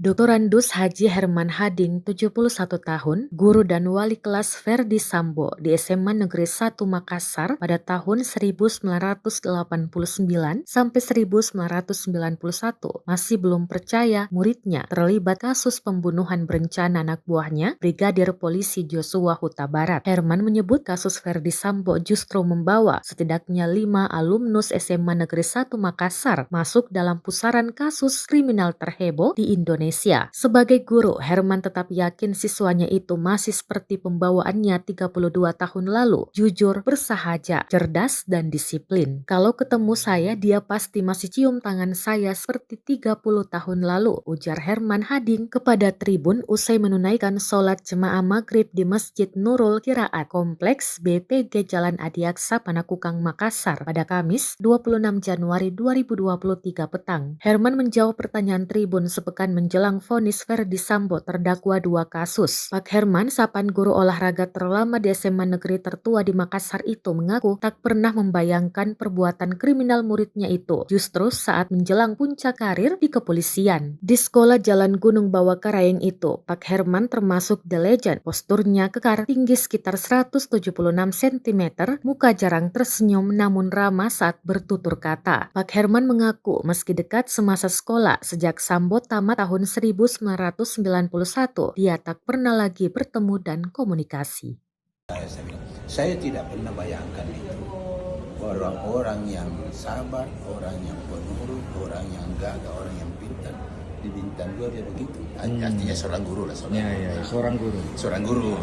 Dr. Andus Haji Herman Hading, 71 tahun, guru dan wali kelas Verdi Sambo di SMA Negeri 1 Makassar pada tahun 1989 sampai 1991, masih belum percaya muridnya terlibat kasus pembunuhan berencana anak buahnya, Brigadir Polisi Joshua Huta Barat. Herman menyebut kasus Verdi Sambo justru membawa setidaknya 5 alumnus SMA Negeri 1 Makassar masuk dalam pusaran kasus kriminal terheboh di Indonesia. Sebagai guru, Herman tetap yakin siswanya itu masih seperti pembawaannya 32 tahun lalu, jujur, bersahaja, cerdas, dan disiplin. Kalau ketemu saya, dia pasti masih cium tangan saya seperti 30 tahun lalu, ujar Herman Hading kepada Tribun usai menunaikan sholat jemaah maghrib di Masjid Nurul Qiraat Kompleks BPG Jalan Adiaksa Panakukang Makassar pada Kamis 26 Januari 2023 petang. Herman menjawab pertanyaan Tribun sepekan menjelang vonis Verdi Sambo terdakwa 2 kasus. Pak Herman, sapaan guru olahraga terlama di SMA negeri tertua di Makassar itu, mengaku tak pernah membayangkan perbuatan kriminal muridnya itu justru saat menjelang puncak karir di kepolisian. Di sekolah Jalan Gunung Bawah Karayeng itu, Pak Herman termasuk the legend. Posturnya kekar, tinggi sekitar 176 cm, muka jarang tersenyum namun ramah saat bertutur kata. Pak Herman mengaku meski dekat semasa sekolah sejak Sambo tamat tahun 1991, dia tak pernah lagi bertemu dan komunikasi. Saya tidak pernah bayangkan itu. Orang-orang yang sabar, orang yang penurut, orang yang gagah, orang yang pintar di Bintang 2 dia begitu. Artinya seorang guru lah. Seorang guru. Seorang guru.